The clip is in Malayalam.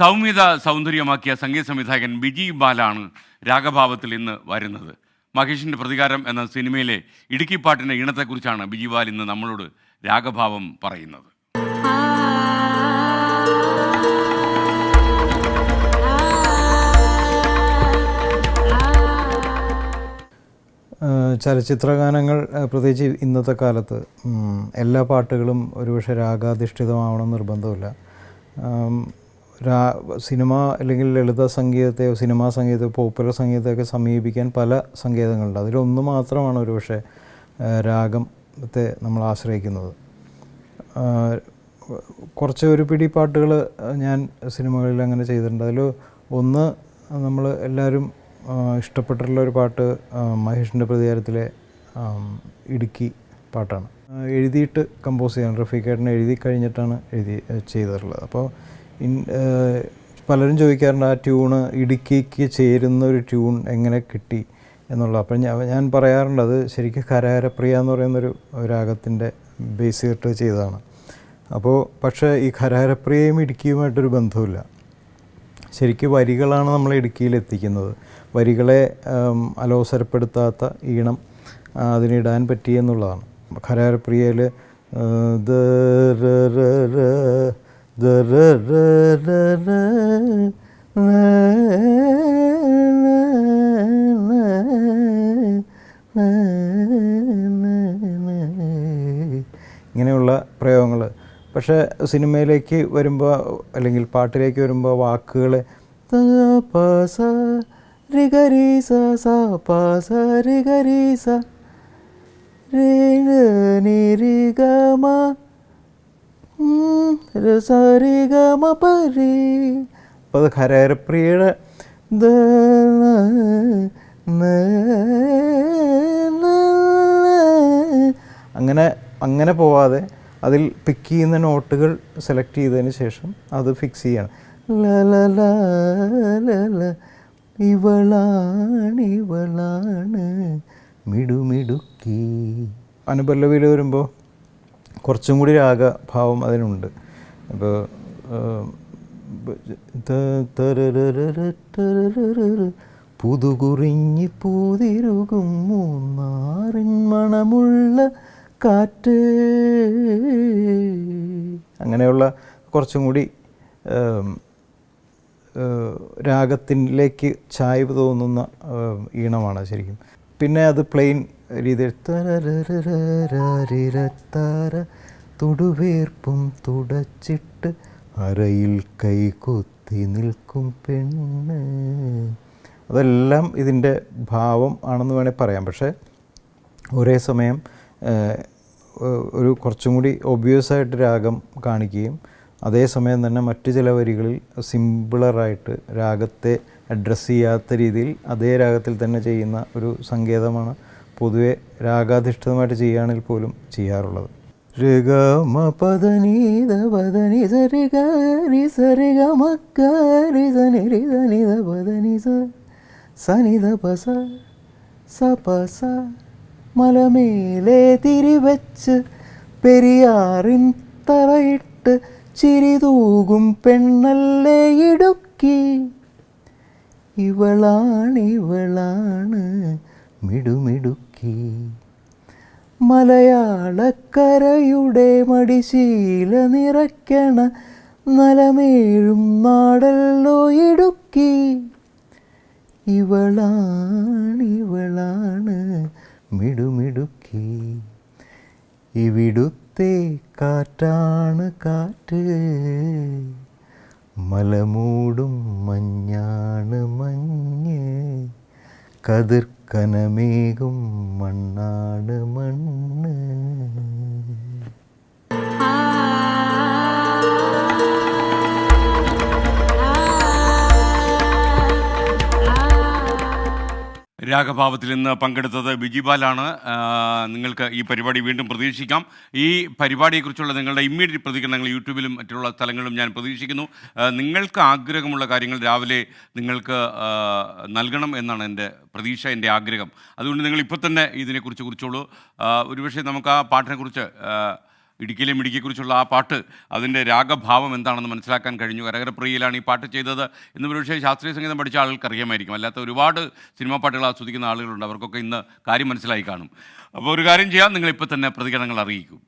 സൗമ്യത സൗന്ദര്യമാക്കിയ സംഗീത സംവിധായകൻ ബിജി ബാലാണ് രാഗഭാവത്തിൽ ഇന്ന് വരുന്നത്. മഹേഷിൻ്റെ പ്രതികാരം എന്ന സിനിമയിലെ ഇടുക്കി പാട്ടിൻ്റെ ഈണത്തെക്കുറിച്ചാണ് ബിജി ബാൽ ഇന്ന് നമ്മളോട് രാഗഭാവം പറയുന്നത്. ചലച്ചിത്ര ഗാനങ്ങൾ പ്രത്യേകിച്ച് ഇന്നത്തെ കാലത്ത് എല്ലാ പാട്ടുകളും ഒരുപക്ഷെ രാഗാധിഷ്ഠിതമാവണം നിർബന്ധമില്ല. സിനിമ അല്ലെങ്കിൽ ലളിത സംഗീതത്തെയോ സിനിമാ സംഗീതത്തെയോ പോപ്പുലർ സംഗീതത്തെയൊക്കെ സമീപിക്കാൻ പല സങ്കേതങ്ങളുണ്ട്. അതിലൊന്ന് മാത്രമാണ് ഒരുപക്ഷെ രാഗത്തെ നമ്മൾ ആശ്രയിക്കുന്നത്. കുറച്ച് ഒരു പിടി പാട്ടുകൾ ഞാൻ സിനിമകളിൽ അങ്ങനെ ചെയ്തിട്ടുണ്ട്. അതിൽ ഒന്ന് നമ്മൾ എല്ലാവരും ഇഷ്ടപ്പെട്ടിട്ടുള്ള ഒരു പാട്ട് മഹേഷിൻ്റെ പ്രതികാരത്തിലെ ഇടുക്കി പാട്ടാണ്. എഴുതിയിട്ട് കമ്പോസ് ചെയ്യാൻ റഫീഖേട്ടൻ എഴുതി കഴിഞ്ഞിട്ടാണ് ചെയ്തിട്ടുള്ളത്. അപ്പോൾ പലരും ചോദിക്കാറുണ്ട് ആ ട്യൂണ് ഇടുക്കിക്ക് ചേരുന്ന ഒരു ട്യൂൺ എങ്ങനെ കിട്ടി എന്നുള്ളത്. അപ്പോൾ ഞാൻ പറയാറുണ്ട് അത് ശരിക്കും കരഹരപ്രിയ എന്ന് പറയുന്നൊരു രാഗത്തിൻ്റെ ബേസ് ചെയ്തിട്ട് ചെയ്തതാണ്. അപ്പോൾ പക്ഷേ ഈ കരഹരപ്രിയയും ഇടുക്കിയുമായിട്ടൊരു ബന്ധമില്ല. ശരിക്കും വരികളാണ് നമ്മൾ ഇടുക്കിയിൽ എത്തിക്കുന്നത്. വരികളെ അലോസരപ്പെടുത്താത്ത ഈണം അതിനിടാൻ പറ്റിയെന്നുള്ളതാണ്. കരഹരപ്രിയയിൽ ഇങ്ങനെയുള്ള പ്രയോഗങ്ങൾ. പക്ഷേ സിനിമയിലേക്ക് വരുമ്പോൾ അല്ലെങ്കിൽ പാട്ടിലേക്ക് വരുമ്പോൾ വാക്കുകൾ പസ റിഗരീസ സ പസ റിഗരീസ നിരിഗമ സരിഗമ പരി. അപ്പോൾ അത് ഹരഹരപ്രിയയുടെ അങ്ങനെ പോവാതെ അതിൽ പിക്ക് ചെയ്യുന്ന നോട്ടുകൾ സെലക്ട് ചെയ്തതിന് ശേഷം അത് ഫിക്സ് ചെയ്യണം. ഇവളാണ് മിടുമിടുക്കി. അനുപല്ലവിയിൽ വരുമ്പോൾ കുറച്ചും കൂടി രാഗഭാവം അതിനുണ്ട്. ഇപ്പോൾ പുതുകുറിഞ്ഞി പൂതിരുകും മൂന്നാറിൻ മണമുള്ള കാറ്റ്, അങ്ങനെയുള്ള കുറച്ചും കൂടി രാഗത്തിലേക്ക് ചായ്വ് തോന്നുന്ന ഈണമാണ് ശരിക്കും. പിന്നെ അത് പ്ലെയിൻ രീതിയിൽ തൊടുവേർപ്പും തുടച്ചിട്ട് അരയിൽ കൈകൊത്തി നിൽക്കും പെണ്ണ്, അതെല്ലാം ഇതിൻ്റെ ഭാവം ആണെന്ന് വേണേൽ പറയാം. പക്ഷേ ഒരേ സമയം ഒരു കുറച്ചും കൂടി ഒബ്വിയസായിട്ട് രാഗം കാണിക്കുകയും അതേസമയം തന്നെ മറ്റു ചില വരികളിൽ സിമ്പിളറായിട്ട് രാഗത്തെ അഡ്രസ്സ് ചെയ്യാത്ത രീതിയിൽ അതേ രാഗത്തിൽ തന്നെ ചെയ്യുന്ന ഒരു സങ്കേതമാണ് പൊതുവെ രാഗാധിഷ്ഠിതമായിട്ട് ചെയ്യുകയാണെങ്കിൽ പോലും ചെയ്യാറുള്ളത്. ഋഗമ പദനീത പദനി സരിഗരി സരിഗമരി സനിരി സനിത പദനി സനിത പസ സപസ മലമേലെ തിരിവച്ച് പെരിയാറിൻ തറയിട്ട് ചിരിതൂകും പെണ്ണല്ലേ ഇടുക്കി, ഇവളാണ് മിടുമിടുക്കി. മലയാളക്കരയുടെ മടിശീല നിറയ്ക്കണ നലമേഴും നാടല്ലോ ഇടുക്കി, ഇവളാണ് മിടുമിടുക്കി. ഇവിടുത്തെ കാറ്റാണ് കാറ്റ്, മലമൂടും മഞ്ഞാണ് മഞ്ഞ്, കതിർക്കനമേകും മണ്ണാണ് മണ്ണ്. രാഗഭാവത്തിൽ ഇന്ന് പങ്കെടുത്തത് ബിജി ബാലാണ്. നിങ്ങൾക്ക് ഈ പരിപാടി വീണ്ടും പ്രതീക്ഷിക്കാം. ഈ പരിപാടിയെക്കുറിച്ചുള്ള നിങ്ങളുടെ ഇമ്മീഡിയറ്റ് പ്രതികരണങ്ങൾ യൂട്യൂബിലും മറ്റുള്ള സ്ഥലങ്ങളിലും ഞാൻ പ്രതീക്ഷിക്കുന്നു. നിങ്ങൾക്ക് ആഗ്രഹമുള്ള കാര്യങ്ങൾ രാവിലെ നിങ്ങൾക്ക് നൽകണം എന്നാണ് എൻ്റെ പ്രതീക്ഷ, എൻ്റെ ആഗ്രഹം. അതുകൊണ്ട് നിങ്ങൾ ഇപ്പോൾ തന്നെ ഇതിനെക്കുറിച്ച് കുറിച്ചോളൂ. ഒരുപക്ഷെ നമുക്ക് ആ പാട്ടിനെക്കുറിച്ച് ഇടുക്കിയിലെ മിടുക്കിയെക്കുറിച്ചുള്ള ആ പാട്ട് അതിൻ്റെ രാഗഭാവം എന്താണെന്ന് മനസ്സിലാക്കാൻ കഴിഞ്ഞു. കരകരപ്രിയയിലാണ് ഈ പാട്ട് ചെയ്തത് എന്ന് പക്ഷേ ശാസ്ത്രീയ സംഗീതം പഠിച്ച ആളുകൾക്ക് അറിയാമായിരിക്കും. അല്ലാത്ത ഒരുപാട് സിനിമാ പാട്ടുകൾ ആസ്വദിക്കുന്ന ആളുകളുണ്ട്. അവർക്കൊക്കെ ഇന്ന് കാര്യം മനസ്സിലായി കാണും. അപ്പോൾ ഒരു കാര്യം ചെയ്യാം, നിങ്ങളിപ്പോൾ തന്നെ പ്രതികരണങ്ങൾ അറിയിക്കും.